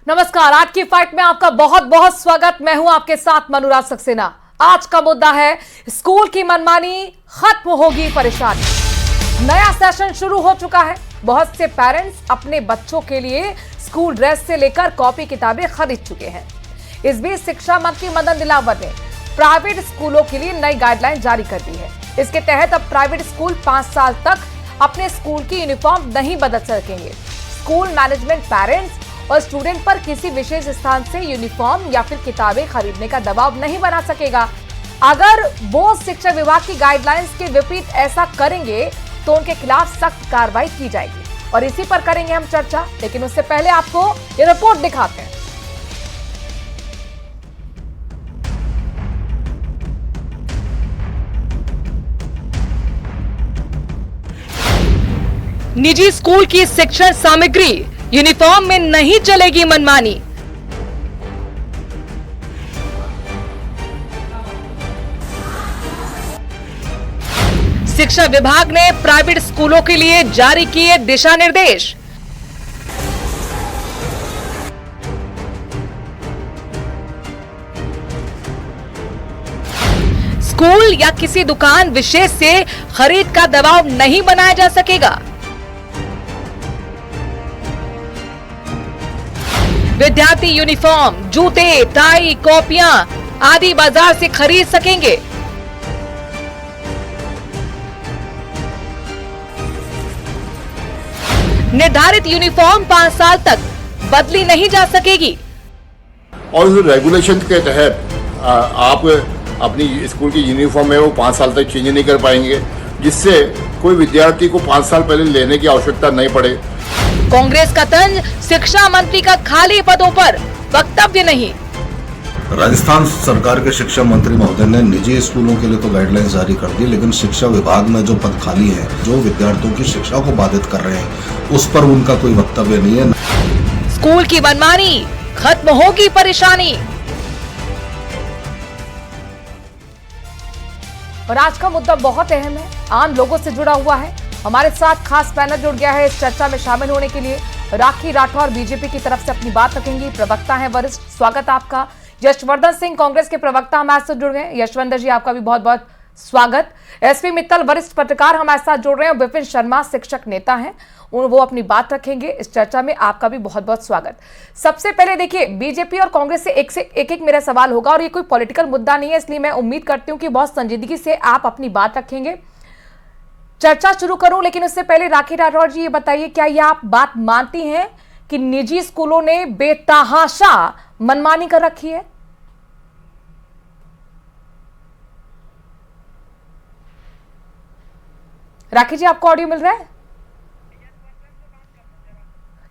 नमस्कार, आज की फाइट में आपका बहुत बहुत स्वागत। मैं हूं आपके साथ मनुराज सक्सेना। आज का मुद्दा है स्कूल की मनमानी, खत्म होगी परेशानी। नया सेशन शुरू हो चुका है। बहुत से पेरेंट्स अपने बच्चों के लिए स्कूल ड्रेस से लेकर कॉपी किताबें खरीद चुके हैं। इस बीच शिक्षा मंत्री मदन दिलावर ने प्राइवेट स्कूलों के लिए नई गाइडलाइन जारी कर दी है। इसके तहत अब प्राइवेट स्कूल 5 साल तक अपने स्कूल की यूनिफॉर्म नहीं बदल सकेंगे। स्कूल मैनेजमेंट पेरेंट्स और स्टूडेंट पर किसी विशेष स्थान से यूनिफॉर्म या फिर किताबें खरीदने का दबाव नहीं बना सकेगा। अगर वो शिक्षा विभाग की गाइडलाइंस के विपरीत ऐसा करेंगे तो उनके खिलाफ सख्त कार्रवाई की जाएगी और इसी पर करेंगे हम चर्चा। लेकिन उससे पहले आपको ये रिपोर्ट दिखाते हैं। निजी स्कूल की शिक्षण सामग्री यूनिफॉर्म में नहीं चलेगी मनमानी। शिक्षा विभाग ने प्राइवेट स्कूलों के लिए जारी किए दिशा निर्देश। स्कूल या किसी दुकान विशेष से खरीद का दबाव नहीं बनाया जा सकेगा। विद्यार्थी यूनिफॉर्म, जूते, टाई, कॉपियां आदि बाजार से खरीद सकेंगे। निर्धारित यूनिफॉर्म 5 साल तक बदली नहीं जा सकेगी। और उस रेगुलेशन के तहत आप अपनी स्कूल की यूनिफॉर्म है वो 5 साल तक चेंज नहीं कर पाएंगे, जिससे कोई विद्यार्थी को 5 साल पहले लेने की आवश्यकता नहीं पड़े। कांग्रेस का तंज, शिक्षा मंत्री का खाली पदों पर वक्तव्य नहीं। राजस्थान सरकार के शिक्षा मंत्री महोदय ने निजी स्कूलों के लिए तो गाइडलाइंस जारी कर दी, लेकिन शिक्षा विभाग में जो पद खाली हैं, जो विद्यार्थियों की शिक्षा को बाधित कर रहे हैं, उस पर उनका कोई वक्तव्य नहीं है। स्कूल की मनमानी, खत्म होगी परेशानी। और आज का मुद्दा बहुत अहम है, आम लोगों से जुड़ा हुआ है। हमारे साथ खास पैनल जुड़ गया है इस चर्चा में शामिल होने के लिए। राखी राठौर बीजेपी की तरफ से अपनी बात रखेंगी, प्रवक्ता हैं वरिष्ठ, स्वागत आपका। यशवर्धन सिंह कांग्रेस के प्रवक्ता हमारे साथ जुड़ गए। यशवंत जी, आपका भी बहुत बहुत स्वागत। एसपी मित्तल वरिष्ठ पत्रकार हमारे साथ जुड़ रहे हैं। विपिन शर्मा शिक्षक नेता हैं, वो अपनी बात रखेंगे इस चर्चा में। आपका भी बहुत बहुत स्वागत। सबसे पहले देखिए, बीजेपी और कांग्रेस से एक मेरा सवाल होगा और ये कोई पॉलिटिकल मुद्दा नहीं है, इसलिए मैं उम्मीद करती हूँ कि बहुत संजीदगी से आप अपनी बात रखेंगे। चर्चा शुरू करूं, लेकिन उससे पहले राखी राठौर जी ये बताइए, क्या ये आप बात मानती हैं कि निजी स्कूलों ने बेतहाशा मनमानी कर रखी है? राखी जी, आपको ऑडियो मिल रहा है?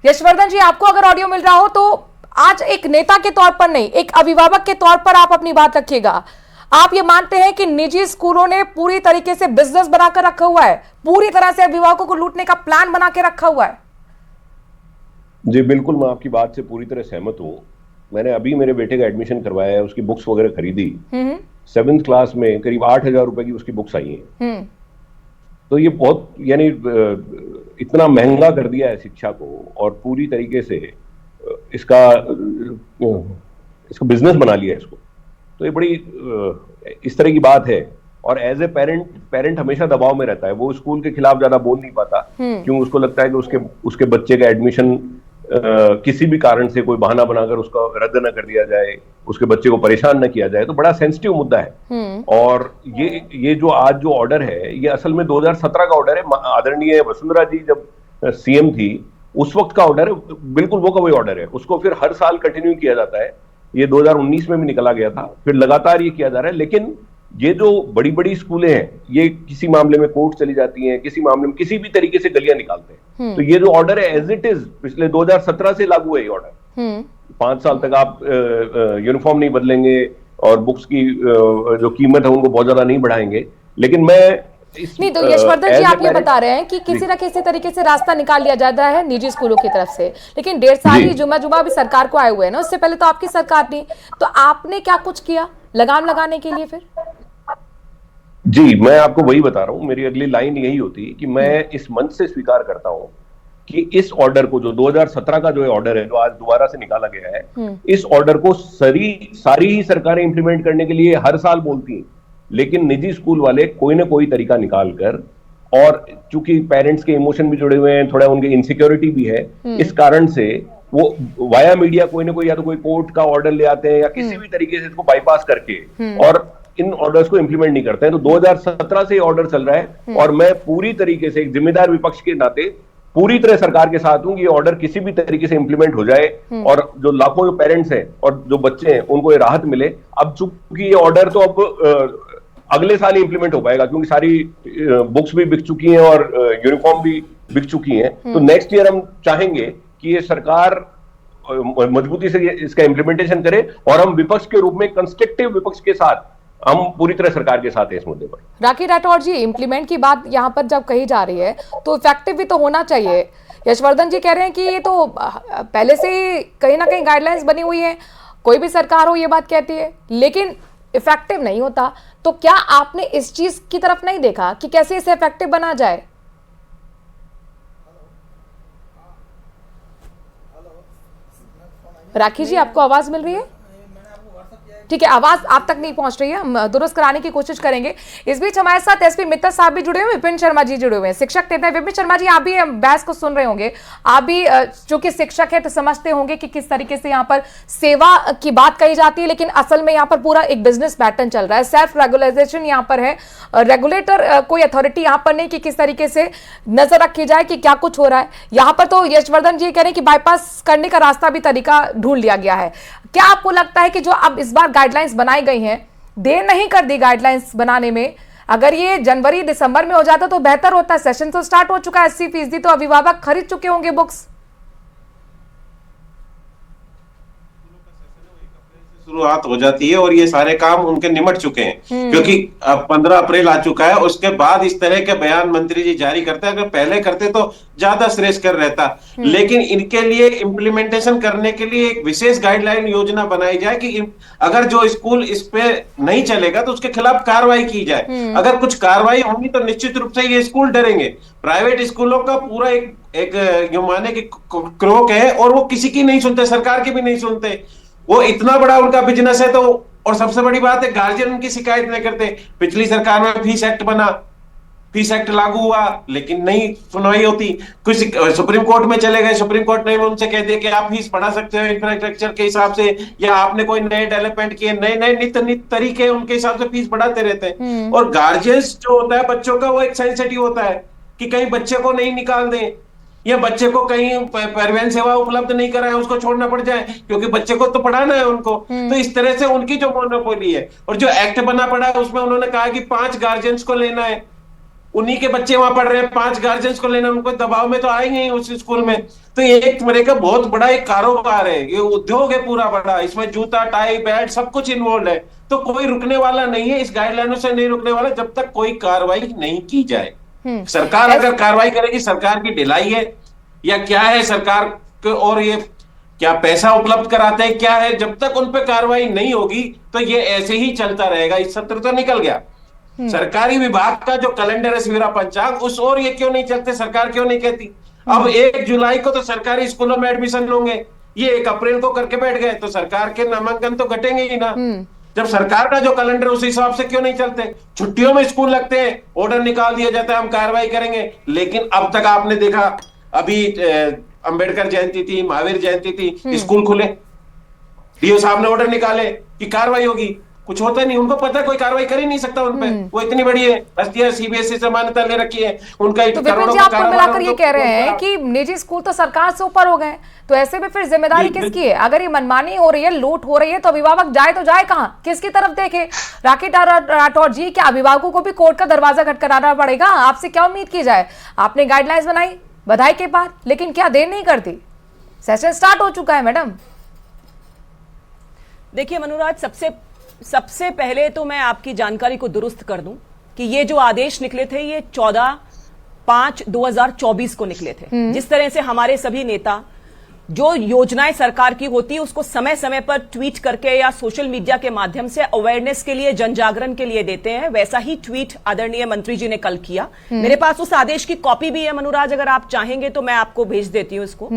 यशवर्धन जी, आपको अगर ऑडियो मिल रहा हो तो आज एक नेता के तौर पर नहीं, एक अभिभावक के तौर पर आप अपनी बात रखिएगा। आप ये मानते हैं कि निजी स्कूलों ने पूरी तरीके से बिजनेस बनाकर रखा हुआ है, पूरी तरह से अभिभावकों को लूटने का प्लान बना के रखा हुआ है? जी बिल्कुल, मैं आपकी बात से पूरी तरह सहमत हूँ। मैंने अभी मेरे बेटे का एडमिशन करवाया है, उसकी बुक्स वगैरह खरीदी। 7th क्लास में करीब 8,000 रुपए की उसकी बुक्स आई हैं। तो ये बहुत, यानी इतना महंगा कर दिया है शिक्षा को और पूरी तरीके से इसका बिजनेस बना लिया है इसको। तो ये बड़ी इस तरह की बात है। और एज ए पेरेंट हमेशा दबाव में रहता है, वो स्कूल के खिलाफ ज्यादा बोल नहीं पाता, क्यों? उसको लगता है कि उसके बच्चे का एडमिशन किसी भी कारण से कोई बहाना बनाकर उसका रद्द न कर दिया जाए, उसके बच्चे को परेशान न किया जाए। तो बड़ा सेंसिटिव मुद्दा है। और ये जो आज जो ऑर्डर है, ये असल में 2017 का ऑर्डर है। आदरणीय वसुंधरा जी जब सीएम थी उस वक्त का ऑर्डर है, बिल्कुल वो का वही ऑर्डर है। उसको फिर हर साल कंटिन्यू किया जाता है। ये 2019 में भी निकला गया था, फिर लगातार ये किया जा रहा है। लेकिन ये जो बड़ी बड़ी स्कूलें हैं, ये किसी मामले में कोर्ट चली जाती हैं, किसी मामले में किसी भी तरीके से गलियां निकालते हैं। तो ये जो ऑर्डर है एज इट इज पिछले 2017 से लागू है ये ऑर्डर। 5 साल तक आप यूनिफॉर्म नहीं बदलेंगे और बुक्स की जो कीमत है उनको बहुत ज्यादा नहीं बढ़ाएंगे। लेकिन मैं नहीं, तो यशवर्धन जी, आप ये बता रहे हैं कि किसी न किसी तरीके से रास्ता निकाल लिया जाता है निजी स्कूलों की तरफ से, लेकिन 1.5 साल ही जुमा भी सरकार को आए हुए हैं ना, उससे पहले तो आपकी सरकार थी। तो आपने क्या कुछ किया लगाम लगाने के लिए फिर? जी मैं आपको वही बता रहा हूं, मेरी अगली लाइन यही होती कि मैं इस मंच से स्वीकार करता हूं कि इस ऑर्डर को, जो 2017 का जो ऑर्डर है, जो आज दोबारा से निकाला गया है, इस ऑर्डर को सारी ही सरकारें इंप्लीमेंट करने के लिए हर साल बोलती हैं, लेकिन निजी स्कूल वाले कोई ना कोई तरीका निकाल कर, और चूंकि पेरेंट्स के इमोशन भी जुड़े हुए हैं, थोड़ा उनकी इनसिक्योरिटी भी है, इस कारण से वो वाया मीडिया कोई ना कोई, या तो कोई कोर्ट का ऑर्डर ले आते हैं या किसी भी तरीके से इसको बाईपास करके और इन ऑर्डर्स को इंप्लीमेंट नहीं करते हैं। तो 2017 से ऑर्डर चल रहा है और मैं पूरी तरीके से एक जिम्मेदार विपक्ष के नाते पूरी तरह सरकार के साथ हूं कि ये ऑर्डर किसी भी तरीके से इंप्लीमेंट हो जाए और जो लाखों जो पेरेंट्स हैं और जो बच्चे हैं उनको ये राहत मिले। अब चूंकि ये ऑर्डर तो अब अगले साल ही इंप्लीमेंट हो पाएगा, क्योंकि सारी बुक्स भी बिक चुकी हैं और यूनिफॉर्म भी बिक चुकी हैं, तो नेक्स्ट ईयर हम चाहेंगे कि ये सरकार मजबूती से इसका इंप्लीमेंटेशन करे और हम विपक्ष के रूप में, कंस्ट्रक्टिव विपक्ष के साथ हम पूरी तरह सरकार के साथ है इस मुद्दे पर। राखी राठौर जी, इंप्लीमेंट की बात यहाँ पर जब कही जा रही है तो इफेक्टिव भी तो होना चाहिए। यशवर्धन जी कह रहे हैं कि ये तो पहले से ही कहीं ना कहीं गाइडलाइंस बनी हुई है, कोई भी सरकार हो ये बात कहती है, लेकिन इफेक्टिव नहीं होता। तो क्या आपने इस चीज की तरफ नहीं देखा कि कैसे इसे इफेक्टिव बना जाए? राखी जी, आपको आवाज मिल रही है? ठीक है, आवाज आप तक नहीं पहुंच रही है, हम दुरुस्त कराने की कोशिश करेंगे। इस बीच हमारे साथ एसपी मित्तल साहब भी जुड़े हुए हैं, विपिन शर्मा जी जुड़े हुए हैं, शिक्षक थे। विपिन शर्मा जी, आप भी बहस को सुन रहे होंगे, आप भी चूंकि शिक्षक है तो समझते होंगे कि किस तरीके से यहाँ पर सेवा की बात कही जाती है, लेकिन असल में यहाँ पर पूरा एक बिजनेस पैटर्न चल रहा है। सेल्फ रेगुलाइजेशन यहाँ पर है, रेगुलेटर कोई अथॉरिटी यहाँ पर नहीं कि किस तरीके से नजर रखी जाए कि क्या कुछ हो रहा है। यहाँ पर तो यशवर्धन जी कह रहे हैं कि बाईपास करने का रास्ता भी तरीका ढूंढ लिया गया है। क्या आपको लगता है कि जो अब इस बार गाइडलाइंस बनाई गई हैं, देर नहीं कर दी गाइडलाइंस बनाने में? अगर ये जनवरी दिसंबर में हो जाता तो बेहतर होता। सेशन तो स्टार्ट हो चुका है, 80% तो अभिभावक खरीद चुके होंगे बुक्स। शुरुआत हो जाती है और ये सारे काम उनके निमट चुके हैं, क्योंकि अब 15 अप्रैल आ चुका है। उसके बाद इस तरह के बयान मंत्री जी जारी करते हैं, अगर पहले करते तो ज्यादा श्रेयस्कर रहता। लेकिन इनके लिए इम्प्लीमेंटेशन करने के लिए एक विशेष गाइडलाइन योजना बनाई जाए कि अगर जो स्कूल इस पे नहीं चलेगा तो उसके खिलाफ कार्रवाई की जाए। अगर कुछ कार्रवाई होगी तो निश्चित रूप से ये स्कूल डरेंगे। प्राइवेट स्कूलों का पूरा एक माने की क्रोक है और वो किसी की नहीं सुनते, सरकार की भी नहीं सुनते। वो इतना बड़ा उनका बिजनेस है। तो और सबसे बड़ी बात है, गार्जियन उनकी शिकायत नहीं करते। पिछली सरकार में फीस एक्ट बना, फीस एक्ट लागू हुआ, लेकिन नहीं सुनवाई होती। कुछ सुप्रीम कोर्ट में चले गए, सुप्रीम कोर्ट ने उनसे कह दिया कि आप फीस बढ़ा सकते हो इंफ्रास्ट्रक्चर के हिसाब से, या आपने कोई नए डेवलपमेंट किए, नए नए नित्य तरीके उनके हिसाब से फीस बढ़ाते रहते हैं। और गार्जियंस जो होता है बच्चों का, वो एक सेंसिटिव होता है कि कहीं बच्चे को नहीं निकाल दें या बच्चे को कहीं परिवहन सेवा उपलब्ध नहीं कराए, उसको छोड़ना पड़ जाए, क्योंकि बच्चे को तो पढ़ाना है उनको। तो इस तरह से उनकी जो मोनोपोली है, और जो एक्ट बना पड़ा है उसमें उन्होंने कहा कि 5 गार्जियंस को लेना है, उन्हीं के बच्चे वहां पढ़ रहे हैं, 5 गार्जियंस को लेना, उनको दबाव में तो आएंगे ही उस स्कूल में। तो ये एक तरह का बहुत बड़ा एक कारोबार है, ये उद्योग है पूरा बड़ा, इसमें जूता टाई बेल्ट सब कुछ इन्वॉल्व है। तो कोई रुकने वाला नहीं है, इस गाइडलाइनों से नहीं रुकने वाला जब तक कोई कार्रवाई नहीं की जाए। सरकार अगर कार्रवाई करेगी, सरकार की ढिलाई है या क्या है सरकार को, और ये क्या पैसा उपलब्ध कराते हैं क्या है, जब तक उन पे कार्रवाई नहीं होगी तो ये ऐसे ही चलता रहेगा। इस सत्र तो निकल गया, सरकारी विभाग का जो कैलेंडर है सवेरा पंचांग, उस और ये क्यों नहीं चलते, सरकार क्यों नहीं कहती? अब 1 जुलाई को तो सरकारी स्कूलों में एडमिशन होंगे, ये 1 अप्रैल को करके बैठ गए, तो सरकार के नामांकन तो घटेंगे ही ना। जब सरकार का जो कैलेंडर उस हिसाब से क्यों नहीं चलते? छुट्टियों में स्कूल लगते हैं, ऑर्डर निकाल दिया जाता है हम कार्रवाई करेंगे, लेकिन अब तक आपने देखा, अभी अंबेडकर जयंती थी, महावीर जयंती थी, स्कूल खुले, डीओ साहब ने ऑर्डर निकाले कि कार्रवाई होगी, कुछ होता नहीं। उनको पता है कोई कार्रवाई कर ही नहीं सकता उन पे, वो इतनी बड़ी है हस्तियां, सीबीएसई से मान्यता ले रखी है, उनका तो विपिन जी, आप कुल मिलाकर ये कह रहे हैं कि निजी स्कूल तो सरकार से ऊपर हो गए, तो ऐसे में फिर जिम्मेदारी किसकी है? अगर ये मनमानी हो रही है, लूट हो रही है, तो अभिभावक जाए तो जाए कहां, किसकी तरफ देखे? राखी राठौर जी, क्या अभिभावकों को भी कोर्ट का दरवाजा खटखटाना पड़ेगा? आपसे क्या उम्मीद की जाए? आपने गाइडलाइंस बनाई, बधाई के बाद, लेकिन क्या देर नहीं करती? सेशन स्टार्ट हो चुका है मैडम। देखिए मनुराज, सबसे पहले तो मैं आपकी जानकारी को दुरुस्त कर दूं कि ये जो आदेश निकले थे ये 14/5/2024 को निकले थे। जिस तरह से हमारे सभी नेता जो योजनाएं सरकार की होती है उसको समय समय पर ट्वीट करके या सोशल मीडिया के माध्यम से अवेयरनेस के लिए, जन जागरण के लिए देते हैं। वैसा ही ट्वीट आदरणीय मंत्री जी ने कल किया। मेरे पास उस आदेश की कॉपी भी है मनोराज, अगर आप चाहेंगे तो मैं आपको भेज देती हूं इसको।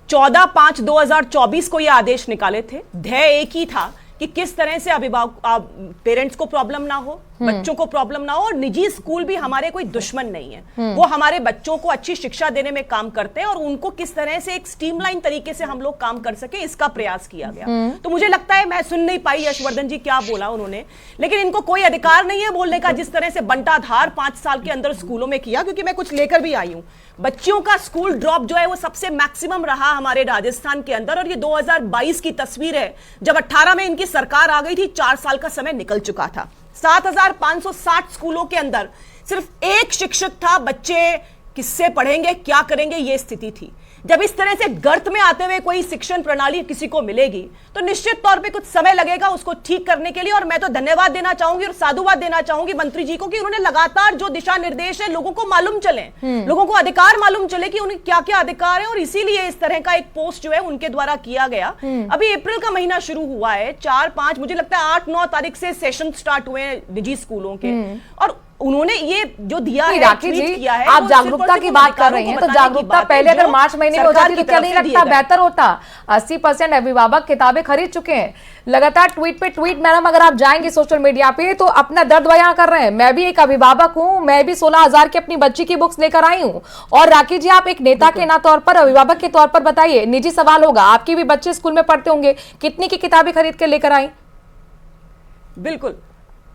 14/5/2024 को यह आदेश निकाले थे। ध्येय एक ही था कि किस तरह से अभिभावक, पेरेंट्स को प्रॉब्लम ना हो, बच्चों को प्रॉब्लम ना हो, और निजी स्कूल भी हमारे कोई दुश्मन नहीं है। वो हमारे बच्चों को अच्छी शिक्षा देने में काम करते हैं, और उनको किस तरह से एक स्ट्रीमलाइन तरीके से हम लोग काम कर सके, इसका प्रयास किया गया। तो मुझे लगता है, मैं सुन नहीं पाई यशवर्धन जी क्या बोला उन्होंने, लेकिन इनको कोई अधिकार नहीं है बोलने का जिस तरह से बंटाधार 5 साल के अंदर स्कूलों में किया। क्योंकि मैं कुछ लेकर भी आई हूं, बच्चियों का स्कूल ड्रॉप जो है वो सबसे मैक्सिमम रहा हमारे राजस्थान के अंदर, और ये 2022 की तस्वीर है जब 18 में इनकी सरकार आ गई थी। 4 साल का समय निकल चुका था। 7,560 स्कूलों के अंदर सिर्फ एक शिक्षक था। बच्चे किससे पढ़ेंगे, क्या करेंगे, ये स्थिति थी। जब इस तरह से गर्त में आते हुए कोई शिक्षण प्रणाली किसी को मिलेगी तो निश्चित तौर पे कुछ समय लगेगा उसको ठीक करने के लिए। और मैं तो धन्यवाद देना चाहूंगी और साधुवाद देना चाहूंगी मंत्री जी को कि उन्होंने लगातार जो दिशा निर्देश है लोगों को मालूम चले, लोगों को अधिकार मालूम चले कि उन्हें क्या क्या अधिकार है, और इसीलिए इस तरह का एक पोस्ट जो है उनके द्वारा किया गया। अभी अप्रैल का महीना शुरू हुआ है, 4-5 मुझे लगता है 8-9 तारीख से सेशन स्टार्ट हुए हैं निजी स्कूलों के, और उन्होंने ये जो दिया है, राखी जी, किया है, आप जागरूकता की बात कर रहे हैं, तो जागरूकता पहले अगर मार्च महीने में हो जाती तो क्या नहीं लगता बेहतर होता? 80% अभिभावक किताबें खरीद चुके हैं। लगातार ट्वीट पे ट्वीट, मैडम अगर आप जाएंगे सोशल मीडिया पे तो अपना दर्द बयां कर रहे हैं। मैं भी एक अभिभावक हूं, मैं भी 16,000 की अपनी बच्ची की बुक्स लेकर आई हूं। और राखी जी, आप एक नेता के ना तौर पर, अभिभावक के तौर पर बताइए, निजी सवाल होगा, आपके भी बच्चे स्कूल में पढ़ते होंगे, कितनी की किताबें खरीद के लेकर आई? बिल्कुल,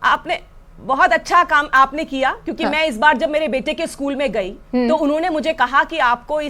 आपने बहुत अच्छा काम आपने किया, क्योंकि मैं इस बार जब मेरे बेटे के स्कूल में गई तो उन्होंने मुझे कहा कि आपको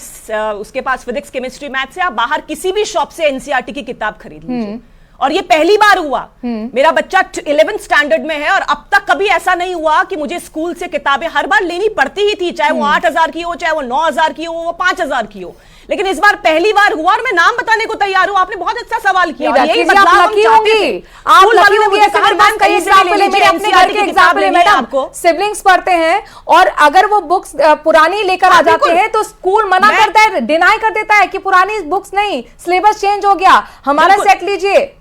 उसके पास फिजिक्स, केमिस्ट्री, मैथ से आप बाहर किसी भी शॉप से एनसीईआरटी की किताब खरीद लीजिए। और ये पहली बार हुआ। मेरा बच्चा 11th स्टैंडर्ड में है, और अब तक कभी ऐसा नहीं हुआ कि मुझे स्कूल से किताबें हर बार लेनी पड़ती ही थी, चाहे वो 8,000 की हो, चाहे वो 9,000 की हो, वो 5,000 की हो। लेकिन इस बार पहली बार हुआ, और मैं नाम बताने को तैयार हूं। आपने बहुत अच्छा सवाल किया। यही बदलाव हम चाहते थे। आप लकी होंगी, ऐसे मैडम कई एग्जांपल है, मेरे अपने घर के एग्जांपल है मैडम। आपको सिबलिंग्स पढ़ते हैं, और अगर वो बुक्स पुरानी लेकर आ जाते हैं तो स्कूल मना करता है, डिनाई कर देता है कि पुरानी बुक्स नहीं, सिलेबस चेंज हो गया, हमारा सेट लीजिए।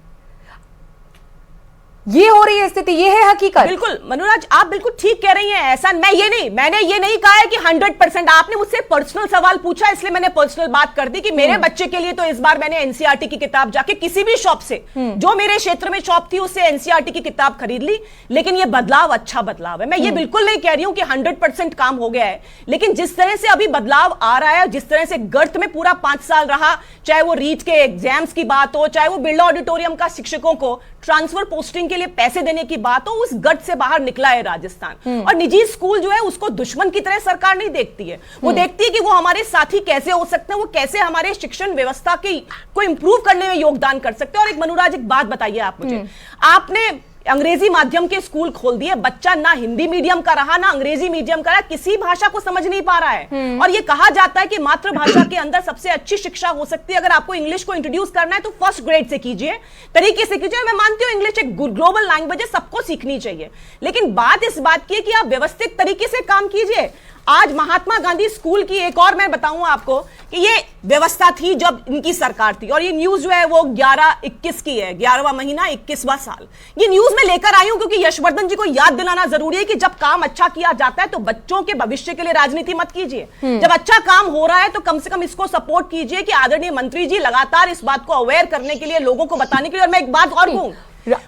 ये हो रही है स्थिति, ये है हकीकत। बिल्कुल मनोराज, आप बिल्कुल ठीक कह रही हैं। ऐसा मैंने ये नहीं कहा है कि 100%। आपने मुझसे पर्सनल सवाल पूछा, इसलिए मैंने पर्सनल बात कर दी कि मेरे बच्चे के लिए तो इस बार मैंने एनसीईआरटी की किताब जाके किसी भी शॉप से, जो मेरे क्षेत्र में शॉप थी, उससे एनसीईआरटी की किताब खरीद ली। लेकिन ये बदलाव अच्छा बदलाव है। मैं ये बिल्कुल नहीं कह रही हूं कि 100% काम हो गया है, लेकिन जिस तरह से अभी बदलाव आ रहा है, जिस तरह से गर्त में पूरा 5 साल रहा, चाहे वो रीट के एग्जाम्स की बात हो, चाहे वो बिरला ऑडिटोरियम का शिक्षकों को ट्रांसफर पोस्टिंग के लिए पैसे देने की बात हो, उस गट से बाहर निकला है राजस्थान। और निजी स्कूल जो है उसको दुश्मन की तरह सरकार नहीं देखती है, वो देखती है कि वो हमारे साथी कैसे हो सकते हैं, वो कैसे हमारे शिक्षण व्यवस्था को इंप्रूव करने में योगदान कर सकते हैं। और एक मनोराज, एक बात बताइए आप मुझे, आपने अंग्रेजी माध्यम के स्कूल खोल दिए, बच्चा ना हिंदी मीडियम का रहा ना अंग्रेजी मीडियम का रहा, किसी भाषा को समझ नहीं पा रहा है। और ये कहा जाता है कि मातृभाषा के अंदर सबसे अच्छी शिक्षा हो सकती है। अगर आपको इंग्लिश को इंट्रोड्यूस करना है तो फर्स्ट ग्रेड से कीजिए, तरीके से कीजिए। मैं मानती हूं इंग्लिश एक ग्लोबल लैंग्वेज है, सबको सीखनी चाहिए, लेकिन बात इस बात की है कि आप व्यवस्थित तरीके से काम कीजिए। आज महात्मा गांधी स्कूल की एक और मैं बताऊं आपको कि ये व्यवस्था थी जब इनकी सरकार थी, और ये न्यूज जो है वो 11/21 की है, 11वां महीना 21वां साल। ये न्यूज में लेकर आई हूं क्योंकि यशवर्धन जी को याद दिलाना जरूरी है कि जब काम अच्छा किया जाता है तो बच्चों के भविष्य के लिए राजनीति मत कीजिए। जब अच्छा काम हो रहा है तो कम से कम इसको सपोर्ट कीजिए कि आदरणीय मंत्री जी लगातार इस बात को अवेयर करने के लिए, लोगों को बताने के लिए। और मैं एक बात और कहूं,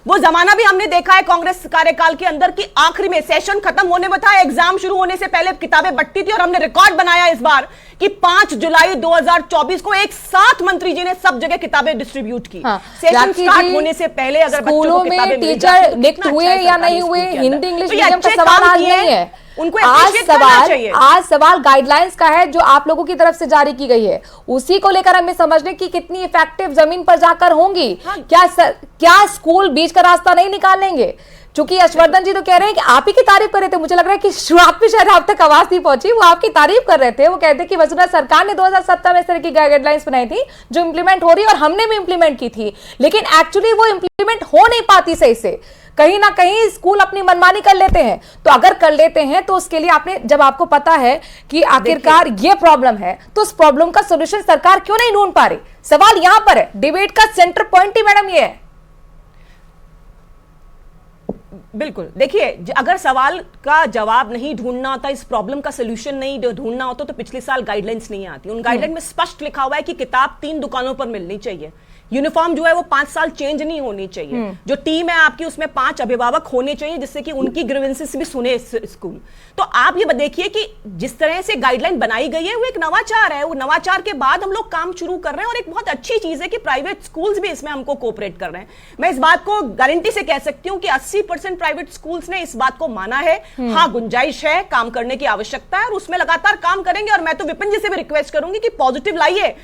वो जमाना भी हमने देखा है कांग्रेस कार्यकाल के अंदर कि आखिरी में सेशन खत्म होने में था, एग्जाम शुरू होने से पहले किताबें बंटती थी, और हमने रिकॉर्ड बनाया इस बार कि 5 जुलाई 2024 को एक साथ मंत्री जी ने सब जगह किताबें डिस्ट्रीब्यूट की। सेशन स्टार्ट होने से पहले अगर स्कूलों में टीचर नियुक्त हुए या नहीं हुए, हिंदी इंग्लिश मीडियम का सवाल आज नहीं है। उनको आज सवाल गाइडलाइंस का है जो आप लोगों की तरफ से जारी की गई है, उसी को लेकर हमें समझने की कितनी इफेक्टिव जमीन पर जाकर होंगी। क्या स्कूल बीच का रास्ता नहीं निकालेंगे? चूंकि यशवर्धन जी तो कह रहे हैं कि आप ही की तारीफ कर रहे थे, मुझे लग रहा है कि शुरुआत में शायद आप तक आवाज नहीं पहुंची, वो आपकी तारीफ कर रहे थे। वो कहते हैं कि वसुंधरा सरकार ने 2017 में इस तरह की गाइडलाइंस बनाई थी जो इंप्लीमेंट हो रही है और हमने भी इंप्लीमेंट की थी, लेकिन एक्चुअली वो इंप्लीमेंट हो नहीं पाती सही से। कहीं ना कहीं स्कूल अपनी मनमानी कर लेते हैं। तो अगर कर लेते हैं तो उसके लिए आपने, जब आपको पता है कि आखिरकार ये प्रॉब्लम है, तो उस प्रॉब्लम का सॉल्यूशन सरकार क्यों नहीं ढूंढ पा रही? सवाल यहां पर है, डिबेट का सेंटर पॉइंट ही मैडम ये है। बिल्कुल, देखिए अगर सवाल का जवाब नहीं ढूंढना होता, इस प्रॉब्लम का सोल्यूशन नहीं ढूंढना होता, तो पिछले साल गाइडलाइंस नहीं आती। उन गाइडलाइन में स्पष्ट लिखा हुआ है कि किताब 3 दुकानों पर मिलनी चाहिए, यूनिफॉर्म जो है वो 5 साल चेंज नहीं होनी चाहिए, जो टीम है आपकी उसमें 5 अभिभावक होने चाहिए जिससे कि उनकी ग्रीवेंसेस भी सुने स्कूल। तो आप ये देखिए कि जिस तरह से गाइडलाइन बनाई गई है वो एक नवाचार है, वो नवाचार के बाद हम लोग काम शुरू कर रहे हैं और एक बहुत अच्छी चीज है कि प्राइवेट स्कूल्स भी इसमें हमको कोऑपरेट कर रहे हैं। मैं इस बात को गारंटी से कह सकती हूं कि 80% प्राइवेट स्कूल्स ने इस बात को माना है। हाँ, गुंजाइश है, काम करने की आवश्यकता है और उसमें लगातार काम करेंगे। और मैं तो विपिन जी से भी रिक्वेस्ट करूंगी कि पॉजिटिव लाइए।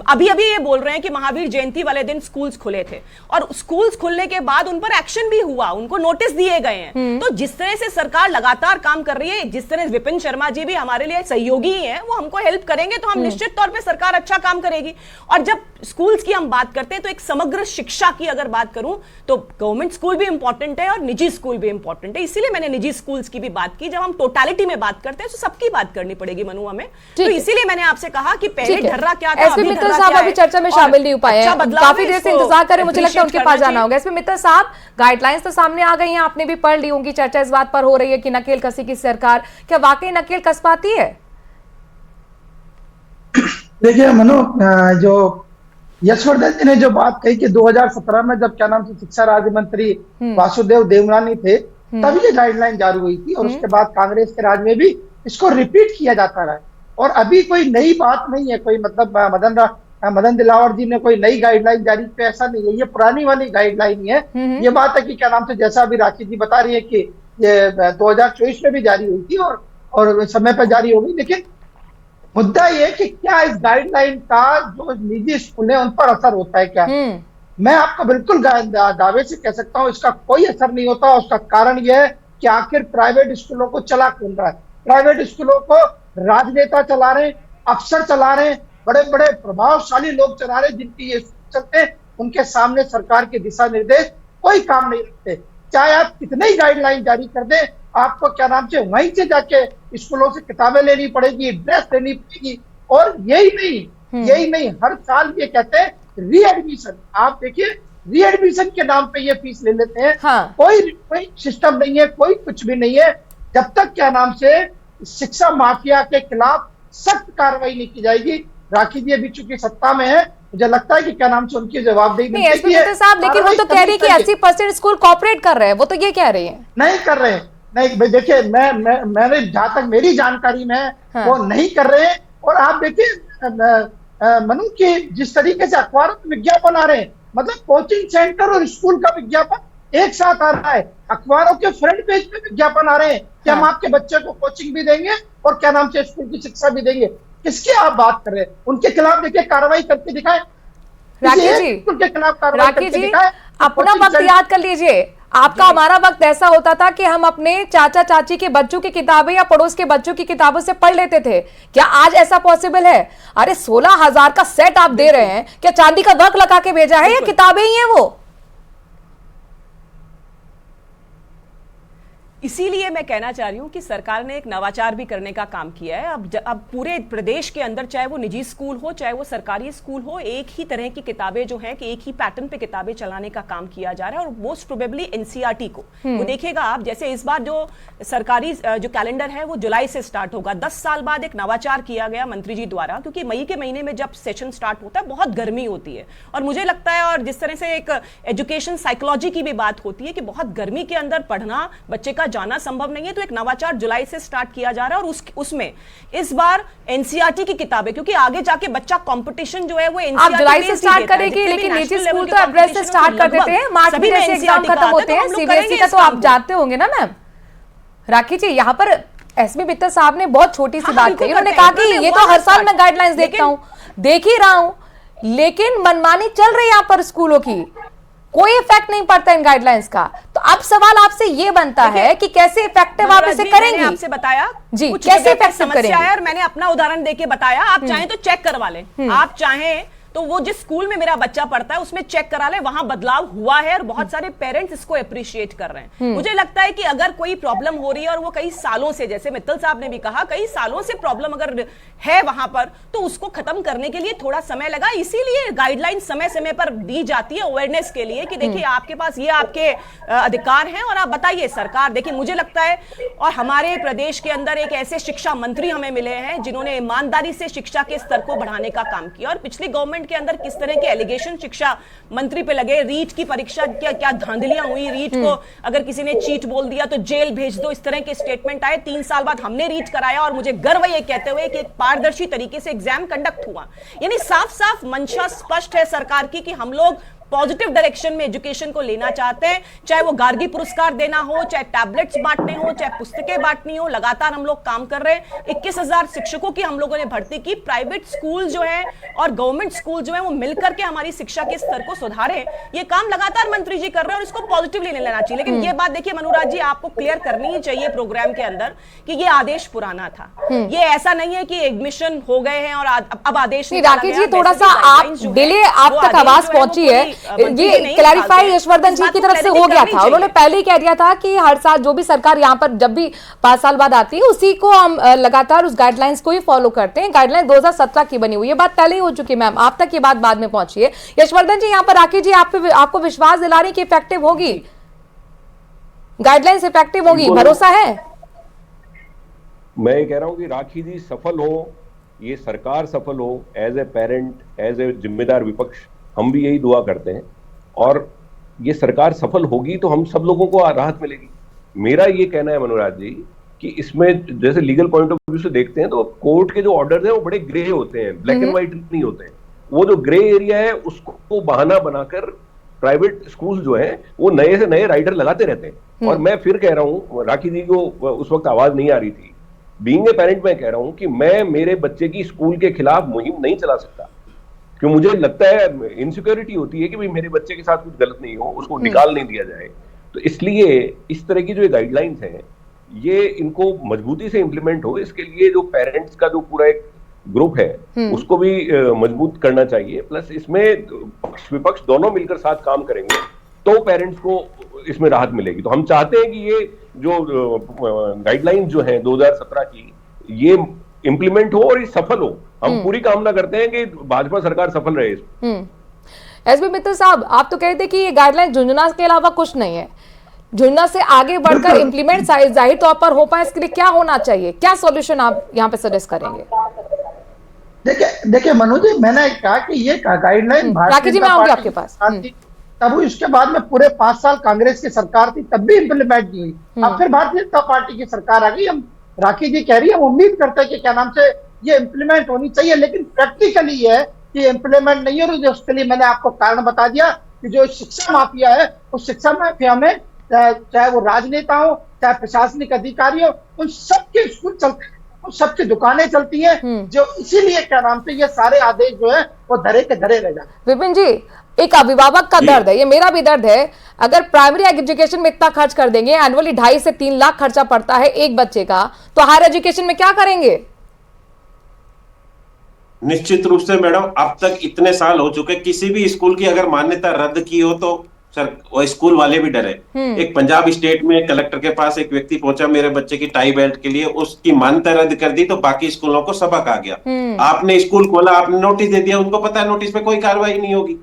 अभी अभी ये बोल रहे हैं कि महावीर जयंती वाले दिन स्कूल्स खुले थे और स्कूल्स खुलने के बाद उन पर एक्शन भी हुआ, उनको नोटिस दिए गए हैं। तो जिस तरह से सरकार लगातार काम कर रही है, जिस तरह विपिन शर्मा जी भी हमारे लिए सहयोगी हैं, वो हमको हेल्प करेंगे तो हम निश्चित तौर पे सरकार अच्छा काम करेगी। और जब स्कूल्स की हम बात करते हैं तो एक समग्र शिक्षा की अगर बात करूं तो गवर्नमेंट स्कूल भी इंपॉर्टेंट है और निजी स्कूल भी इंपॉर्टेंट है। इसीलिए मैंने निजी स्कूल्स की भी बात की। जब हम टोटालिटी में बात करते हैं तो सबकी बात करनी पड़ेगी मनु हमें। तो इसीलिए मैंने आपसे कहा कि पहले ढर्रा क्या था, एसपी मित्तल साहब अभी चर्चा में शामिल नहीं हो पाए हैं, काफी देर से इंतजार करें, मुझे लगता है उनके पास जाना होगा। एसपी मित्तल साहब, गाइडलाइंस तो सामने आ गई हैं, आपने भी पढ़ ली होंगी, चर्चा इस बात पर हो रही है कि नकेल कसी की सरकार, क्या वाकई नकेल कस पाती है? देखिए मनु, जो यशवर्धन जी ने जो बात कही कि 2017 में जब क्या नाम से शिक्षा राज्य मंत्री वासुदेव देवनानी थे तभी ये गाइडलाइन जारी हुई थी और उसके बाद कांग्रेस के राज में भी इसको रिपीट किया जाता रहा। और अभी कोई नई बात नहीं है, कोई मतलब मदन दिलावर जी ने कोई नई गाइडलाइन जारी की, ऐसा नहीं है, ये पुरानी वाली गाइडलाइन है। ये बात है कि क्या नाम से, जैसा अभी राखी जी बता रही है कि ये 2024 में भी जारी हुई थी और समय पर जारी होगी। लेकिन मुद्दा ये कि क्या इस गाइडलाइन का जो निजी स्कूल है उन पर असर होता है क्या? मैं आपको बिल्कुल दावे से कह सकता हूं इसका कोई असर नहीं होता। उसका कारण यह है कि आखिर प्राइवेट स्कूलों को चला कौन रहा है? प्राइवेट स्कूलों को राजनेता चला रहे हैं, अफसर चला रहे हैं, बड़े बड़े प्रभावशाली लोग चला रहे हैं, जिनकी ये चलते हैं उनके सामने सरकार के दिशा निर्देश कोई काम नहीं रखते। चाहे आप कितने ही गाइडलाइन जारी कर दें, आपको क्या नाम से वहीं से जाके स्कूलों से किताबें लेनी पड़ेगी, ड्रेस लेनी पड़ेगी। और यही नहीं हर साल ये कहते हैं रीएडमिशन। आप देखिए रीएडमिशन के नाम पे ये फीस ले लेते हैं। हाँ। कोई सिस्टम नहीं है, कोई कुछ भी नहीं है। जब तक क्या नाम से शिक्षा माफिया के खिलाफ सख्त कार्रवाई नहीं की जाएगी। राखी जी अभी चूंकि सत्ता में है, मुझे लगता है कि क्या नाम से उनकी जवाबदेही नहीं एसपी मित्तल साहब, लेकिन वो तो कह रही है कि 80% स्कूल कॉपरेट कर रहे हैं, वो तो ये कह रही है। नहीं कर रहे हैं, नहीं देखिए मैंने जहां तक मेरी जानकारी में हाँ। वो नहीं कर रहे हैं। और आप देखिए मनु की जिस तरीके से अखबारों में विज्ञापन आ रहे हैं, मतलब कोचिंग सेंटर और स्कूल का विज्ञापन एक साथ आ रहा है। अखबारों के फ्रंट पेज पे विज्ञापन आ रहे हैं कि हम आपके बच्चे को कोचिंग भी देंगे और क्या नाम से स्कूल की शिक्षा भी देंगे। किसकी आप बात कर रहे हैं? उनके खिलाफ देखिए कार्रवाई करके दिखाएं। राखी जी, उनके खिलाफ कार्रवाई करके दिखाएं। अपना वक्त याद कर लीजिए। आपका हमारा वक्त ऐसा होता था कि हम अपने चाचा चाची के बच्चों की किताबें या पड़ोस के बच्चों की किताबों से पढ़ लेते थे। क्या आज ऐसा पॉसिबल है? अरे 16,000 का सेट आप दे रहे हैं, क्या चांदी का वर्क लगा के भेजा है या किताबें ही हैं वो? इसीलिए मैं कहना चाह रही हूं कि सरकार ने एक नवाचार भी करने का काम किया है। अब पूरे प्रदेश के अंदर, चाहे वो निजी स्कूल हो चाहे वो सरकारी स्कूल हो, एक ही तरह की किताबें जो हैं कि एक ही पैटर्न पे किताबें चलाने का काम किया जा रहा है। और मोस्ट प्रोबेबली एनसीईआरटी को वो देखिएगा आप, जैसे इस बार जो सरकारी जो कैलेंडर है वो जुलाई से स्टार्ट होगा। 10 साल बाद एक नवाचार किया गया मंत्री जी द्वारा, क्योंकि मई के महीने में जब सेशन स्टार्ट होता है बहुत गर्मी होती है और मुझे लगता है, और जिस तरह से एक एजुकेशन साइकोलॉजी की भी बात होती है कि बहुत गर्मी के अंदर पढ़ना, बच्चे का जाना संभव नहीं है, तो एक नवाचार जुलाई से स्टार्ट किया जा रहा है। और उसमें इस बार एनसीईआरटी की किताबें, क्योंकि आगे जाके बच्चा कंपटीशन जो है वो आप जुलाई से स्टार्ट करेगी, लेकिन निजी स्कूल तो अप्रैल से स्टार्ट कर देते हैं, मार्च में जैसे एग्जाम खत्म होते हैं। सीबीएसई का तो आप जानते होंगे ना मैम। राखी जी, यहाँ पर एसपी मित्तल साहब ने बहुत छोटी सी बात कही। उन्होंने कहा कि ये तो हर साल मैं गाइडलाइंस देखता हूँ, देख ही रहा हूँ, लेकिन मनमानी चल रही है यहाँ पर स्कूलों की, कोई इफेक्ट नहीं पड़ता इन गाइडलाइंस का। तो तो अब सवाल आपसे ये बनता है कि कैसे इफेक्टिव आप इसे करेंगी? मैंने आपसे बताया जी, कुछ कैसे जगह पे इफेक्टिव समस्या करेंगी? है और मैंने अपना उदाहरण देके बताया। आप चाहें तो चेक करवा लें, आप चाहें तो वो जिस स्कूल में मेरा बच्चा पढ़ता है उसमें चेक करा ले, वहां बदलाव हुआ है और बहुत सारे पेरेंट्स इसको अप्रिशिएट कर रहे हैं। मुझे लगता है कि अगर कोई प्रॉब्लम हो रही है और वो कई सालों से, जैसे मित्तल साहब ने भी कहा, कई सालों से प्रॉब्लम अगर है वहां पर, तो उसको खत्म करने के लिए थोड़ा समय लगा। इसीलिए गाइडलाइन समय समय पर दी जाती है अवेयरनेस के लिए कि देखिए आपके पास ये आपके अधिकार हैं और आप बताइए। सरकार, देखिए मुझे लगता है, और हमारे प्रदेश के अंदर एक ऐसे शिक्षा मंत्री हमें मिले हैं जिन्होंने ईमानदारी से शिक्षा के स्तर को बढ़ाने का काम किया। और पिछली गवर्नमेंट के अंदर किस तरह के एलिगेशन शिक्षा मंत्री पे लगे, रीट की परीक्षा क्या क्या धांधलियां हुई, रीट को अगर किसी ने चीट बोल दिया तो जेल भेज दो, इस तरह के स्टेटमेंट आए। 3 साल बाद हमने रीट कराया और मुझे गर्व है ये कहते हुए कि एक पारदर्शी तरीके से एग्जाम कंडक्ट हुआ। यानी साफ साफ मंशा स्पष्ट है सरकार की कि हम लोग पॉजिटिव डायरेक्शन में एजुकेशन को लेना चाहते हैं। चाहे वो गार्गी पुरस्कार देना हो, चाहे टैबलेट्स बांटने हो, चाहे पुस्तकें बांटनी हो, लगातार हम लोग काम कर रहे हैं। 21,000 शिक्षकों की हम लोगों ने भर्ती की। प्राइवेट स्कूल जो है और गवर्नमेंट स्कूल जो है वो मिलकर के हमारी शिक्षा के स्तर को सुधारे, ये काम लगातार मंत्री जी कर रहे हैं और इसको पॉजिटिवली लेना चाहिए। लेकिन ये बात देखिए मनोराज जी, आपको क्लियर करनी ही चाहिए प्रोग्राम के अंदर कि ये आदेश पुराना था। ये ऐसा नहीं है कि एडमिशन हो गए हैं और अब आदेश नहीं। राकेश जी, थोड़ा सा आप डिले, आप तक आवाज पहुंची है, ये क्लैरिफाई यशवर्धन जी की तरफ से हो गया था। उन्होंने पहले ही कह दिया था कि हर साल जो भी सरकार यहाँ पर जब भी 5 साल बाद आती है उसी को हम लगातार उस गाइडलाइंस को ही फॉलो करते हैं। गाइडलाइन 2017 की बनी हुई है, बात पहले ही हो चुकी है। मैम, आप तक ये बात बाद में पहुंची है। यशवर्धन जी, यहाँ पर राकेश जी आपको विश्वास दिला रही कि इफेक्टिव होगी, गाइडलाइंस इफेक्टिव होगी, भरोसा है? मैं ये कह रहा हूं कि राखी जी सफल हो, ये सरकार सफल हो, as a parent, as a जिम्मेदार विपक्ष हम भी यही दुआ करते हैं। और ये सरकार सफल होगी तो हम सब लोगों को राहत मिलेगी। मेरा ये कहना है मनोराज जी कि इसमें जैसे लीगल पॉइंट ऑफ व्यू से देखते हैं तो कोर्ट के जो ऑर्डर्स हैं वो बड़े ग्रे होते हैं, ब्लैक एंड व्हाइट नहीं होते हैं। वो जो ग्रे एरिया है उसको बहाना बनाकर प्राइवेट स्कूल जो है वो नए से नए राइडर लगाते रहते हैं। और मैं फिर कह रहा हूँ, राखी जी को उस वक्त आवाज नहीं आ रही थी, बीइंग ए पेरेंट मैं कह रहा हूं कि मैं मेरे बच्चे की स्कूल के खिलाफ मुहिम नहीं चला सकता, क्यों मुझे लगता है इनसिक्योरिटी होती है कि भाई मेरे बच्चे के साथ कुछ गलत नहीं हो, उसको निकाल नहीं दिया जाए। तो इसलिए इस तरह की जो गाइडलाइंस हैं ये इनको मजबूती से इंप्लीमेंट हो, इसके लिए जो पेरेंट्स का जो पूरा एक ग्रुप है उसको भी मजबूत करना चाहिए। प्लस इसमें पक्ष विपक्ष दोनों मिलकर साथ काम करेंगे तो पेरेंट्स को इसमें राहत मिलेगी। तो हम चाहते हैं कि ये जो गाइडलाइंस जो हैं 2017 की ये इंप्लीमेंट हो और ये सफल हो। हम पूरी कामना करते हैं कि भाजपा सरकार सफल रहे इसमें। एसबी मित्तल साहब, आप तो कहते कि ये गाइडलाइन झुंझुनू के अलावा कुछ नहीं है, झुंझुनू से आगे बढ़कर इंप्लीमेंट जाहिर तौर पर हो पाए, इसके लिए क्या होना चाहिए, क्या सॉल्यूशन आप यहाँ पे सजेस्ट करेंगे? देखिए मनोज जी, मैंने कहा कि ये गाइडलाइन राकेश जी मैं आऊंगी आपके पास। तब उसके बाद में पूरे 5 साल कांग्रेस की सरकार थी, तब भी इम्प्लीमेंट नहीं हुई। अब फिर भारतीय जनता पार्टी की सरकार आ गई। हम राखी जी कह रही है, हम उम्मीद करते हैं कि क्या नाम से ये इम्प्लीमेंट होनी चाहिए, लेकिन प्रैक्टिकली ये है कि इम्प्लीमेंट नहीं हो रही। उसके लिए मैंने आपको कारण बता दिया कि जो शिक्षा माफिया है, उस शिक्षा माफिया में चाहे वो राजनेता हो, चाहे प्रशासनिक अधिकारी हो, उन सबके स्कूल चलते हैं, उन सबकी दुकानें चलती हैं, जो इसीलिए क्या नाम से ये सारे आदेश जो है वो धरे के धरे रह जाते। विपिन जी, एक अभिभावक का दर्द है, ये मेरा भी दर्द है। अगर प्राइमरी एजुकेशन में इतना खर्च कर देंगे, एनुअली 2.5 से 3 लाख खर्चा पड़ता है एक बच्चे का, तो हायर एजुकेशन में क्या करेंगे? निश्चित रूप से मैडम, अब तक इतने साल हो चुके, किसी भी स्कूल की अगर मान्यता रद्द की हो तो सर वो स्कूल वाले भी डरे। एक पंजाब स्टेट में कलेक्टर के पास एक व्यक्ति पहुंचा मेरे बच्चे की टाई बेल्ट के लिए, उसकी मान्यता रद्द कर दी तो बाकी स्कूलों को सबक आ गया। आपने स्कूल खोला, आपने नोटिस दे दिया, उनको पता है नोटिस पे कोई कार्रवाई नहीं होगी।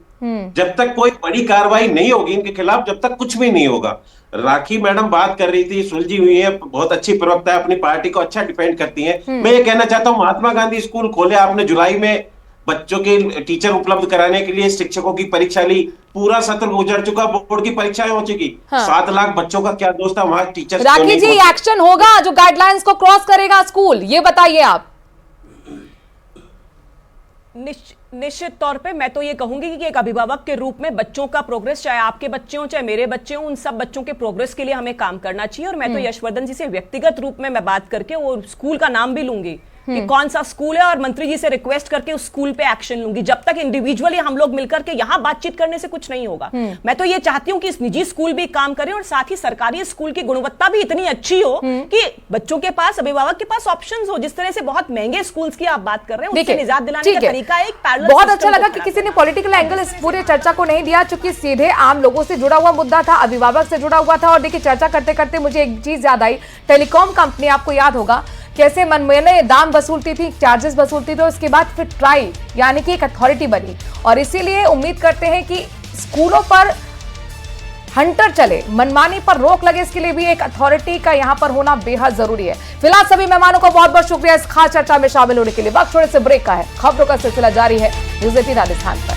जब तक कोई बड़ी कार्रवाई नहीं होगी इनके खिलाफ, जब तक कुछ भी नहीं होगा। राखी मैडम बात कर रही थी, सुलझी हुई है, बहुत अच्छी प्रवक्ता है, अपनी पार्टी को अच्छा डिफेंड करती है। मैं ये कहना चाहता हूँ, महात्मा गांधी स्कूल खोले आपने, जुलाई में बच्चों के टीचर उपलब्ध कराने के लिए शिक्षकों की परीक्षा ली, पूरा सत्र गुजर चुका, बोर्ड की परीक्षाएं हो चुकी। 7 लाख बच्चों का क्या दोस्त था वहां टीचर। राखी जी, एक्शन होगा जो गाइडलाइंस को क्रॉस करेगा स्कूल, ये बताइए आप। निश्चित तौर पे मैं तो ये कहूंगी कि एक अभिभावक के रूप में बच्चों का प्रोग्रेस, चाहे आपके बच्चे हों चाहे मेरे बच्चे हों, उन सब बच्चों के प्रोग्रेस के लिए हमें काम करना चाहिए। और मैं तो यशवर्धन जी से व्यक्तिगत रूप में मैं बात करके वो स्कूल का नाम भी लूंगी, कि कौन सा स्कूल है और मंत्री जी से रिक्वेस्ट करके उस स्कूल पे एक्शन लूंगी। जब तक इंडिविजुअली हम लोग मिलकर के यहाँ बातचीत करने से कुछ नहीं होगा। मैं तो ये चाहती हूँ कि इस निजी स्कूल भी काम करें और साथ ही सरकारी स्कूल की गुणवत्ता भी इतनी अच्छी हो कि बच्चों के पास, अभिभावक के पास ऑप्शंस हो। जिस तरह से बहुत महंगे स्कूल्स की आप बात कर रहे हैं, उससे निजात दिलाने का तरीका एक पैरेलल। बहुत अच्छा लगा कि किसी ने पॉलिटिकल एंगल इस पूरे चर्चा को नहीं दिया, चूंकि सीधे आम लोगों से जुड़ा हुआ मुद्दा था, अभिभावक से जुड़ा हुआ था। और देखिए, चर्चा करते करते मुझे एक चीज याद आई, टेलीकॉम कंपनी, आपको याद होगा कैसे मनमाने दाम वसूलती थी, चार्जेस वसूलती थी, उसके बाद फिर ट्राई यानी कि एक अथॉरिटी बनी। और इसीलिए उम्मीद करते हैं कि स्कूलों पर हंटर चले, मनमानी पर रोक लगे, इसके लिए भी एक अथॉरिटी का यहां पर होना बेहद जरूरी है। फिलहाल सभी मेहमानों का बहुत बहुत शुक्रिया इस खास चर्चा में शामिल होने के लिए। वक्त थोड़े से ब्रेक का है, खबरों का सिलसिला जारी है न्यूज़ 18 राजस्थान पर।